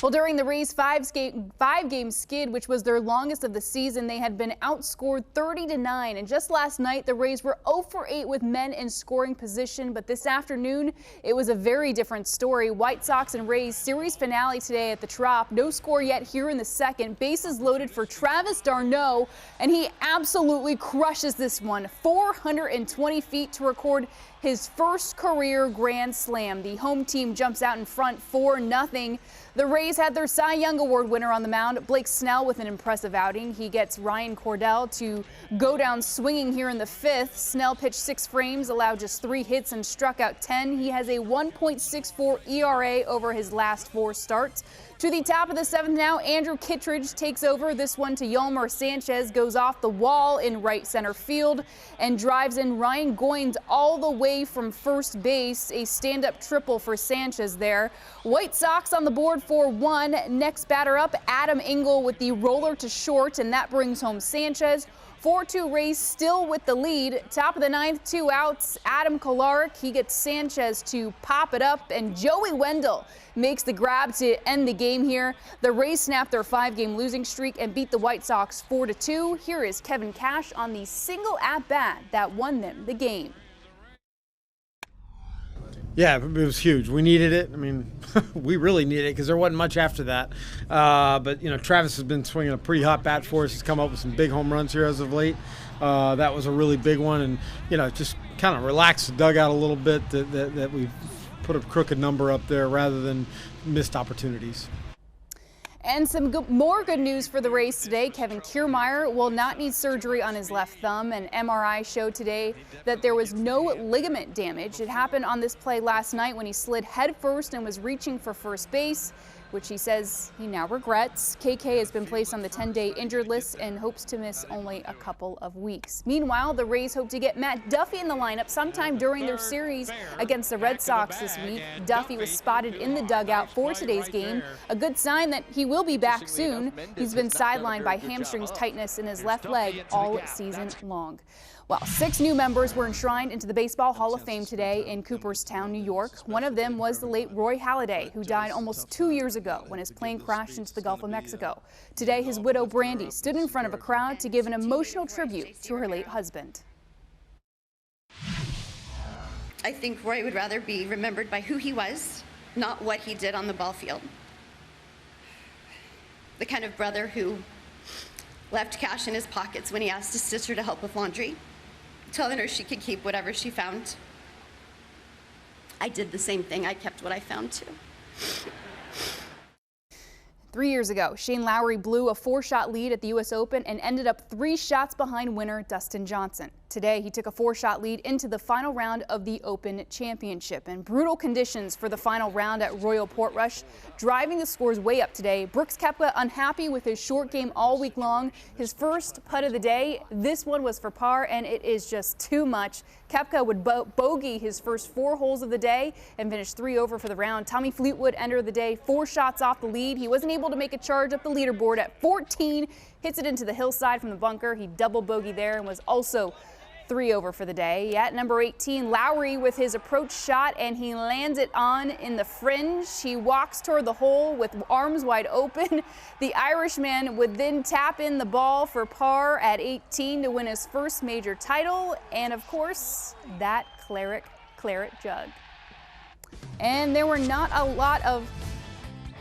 Well, during the Rays' five-game skid, which was their longest of the season, they had been outscored 30-9. And just last night, the Rays were 0 for 8 with men in scoring position. But this afternoon, it was a very different story. White Sox and Rays series finale today at the Trop. No score yet here in the second. Bases loaded for Travis d'Arnaud, and he absolutely crushes this one. 420 feet to record his first career grand slam. The home team jumps out in front 4-0. The Rays had their Cy Young Award winner on the mound, Blake Snell, with an impressive outing. He gets Ryan Cordell to go down swinging here in the fifth. Snell pitched 6 frames, allowed just 3 hits, and struck out 10. He has a 1.64 ERA over his last 4 starts. To the top of the 7th now, Andrew Kittredge takes over. This one to Yolmer Sanchez, goes off the wall in right center field and drives in Ryan Goins all the way from first base. A stand-up triple for Sanchez there. White Sox on the board for 1. Next batter up, Adam Engel with the roller to short, and that brings home Sanchez. 4-2 Rays still with the lead. Top of the 9th, 2 outs. Adam Kolarek, he gets Sanchez to pop it up, and Joey Wendell makes the grab to end the game here. The Rays snapped their 5-game losing streak and beat the White Sox 4-2. Here is Kevin Cash on the single at-bat that won them the game. Yeah, it was huge. We needed it. I mean, we really needed it because there wasn't much after that. But, you know, Travis has been swinging a pretty hot bat for us. He's come up with some big home runs here as of late. That was a really big one. And, you know, just kind of relaxed the dugout a little bit that we put a crooked number up there rather than missed opportunities. And some more good news for the Rays today. Kevin Kiermaier will not need surgery on his left thumb. An MRI showed today that there was no ligament damage. It happened on this play last night when he slid headfirst and was reaching for first base, which he says he now regrets. KK has been placed on the 10-day injured list and hopes to miss only a couple of weeks. Meanwhile, the Rays hope to get Matt Duffy in the lineup sometime during their series against the Red Sox this week. Duffy was spotted in the dugout for today's game, a good sign that he will be back soon. He's been sidelined by hamstring tightness in his left leg all season long. Well, 6 new members were enshrined into the Baseball Hall of Fame today in Cooperstown, New York. One of them was the late Roy Halladay, who died almost 2 years ago when his plane crashed into the Gulf of Mexico. Today, his widow, Brandy, stood in front of a crowd to give an emotional tribute to her late husband. I think Roy would rather be remembered by who he was, not what he did on the ball field. The kind of brother who left cash in his pockets when he asked his sister to help with laundry, telling her she could keep whatever she found. I did the same thing. I kept what I found too. 3 years ago, Shane Lowry blew a 4-shot lead at the U.S. Open and ended up 3 shots behind winner Dustin Johnson. Today, he took a 4-shot lead into the final round of the Open Championship. And brutal conditions for the final round at Royal Portrush, driving the scores way up today. Brooks Koepka unhappy with his short game all week long. His first putt of the day, this one was for par, and it is just too much. Koepka would bogey his first 4 holes of the day and finish 3 over for the round. Tommy Fleetwood entered the day 4 shots off the lead. He wasn't able to make a charge up the leaderboard at 14. Hits it into the hillside from the bunker. He double bogeyed there and was also 3 over for the day. At number 18, Lowry with his approach shot, and he lands it on in the fringe. He walks toward the hole with arms wide open. The Irishman would then tap in the ball for par at 18 to win his first major title, and of course, that claret jug. And there were not a lot of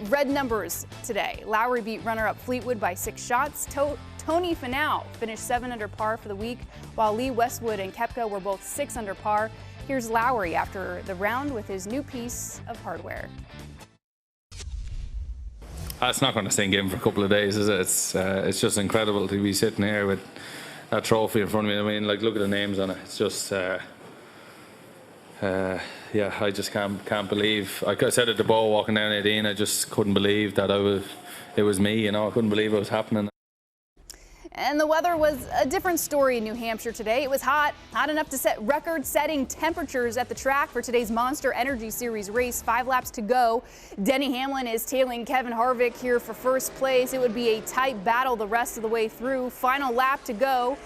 red numbers today. Lowry beat runner-up Fleetwood by 6 shots. Tony Finau finished 7 under par for the week, while Lee Westwood and Koepka were both 6 under par. Here's Lowry after the round with his new piece of hardware. It's not going to sink in for a couple of days, is it? It's just incredible to be sitting here with that trophy in front of me. I mean, like, look at the names on it. It's just, yeah, I just can't believe. Like I said at the ball walking down 18, I just couldn't believe that it was me. You know, I couldn't believe it was happening. And the weather was a different story in New Hampshire today. It was hot enough to set record-setting temperatures at the track for today's Monster Energy Series race. 5 laps to go. Denny Hamlin is tailing Kevin Harvick here for first place. It would be a tight battle the rest of the way through. Final lap to go.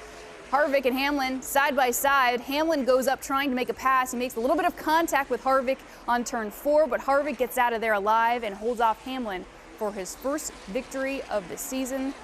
Harvick and Hamlin side by side. Hamlin goes up trying to make a pass. He makes a little bit of contact with Harvick on turn 4, but Harvick gets out of there alive and holds off Hamlin for his first victory of the season.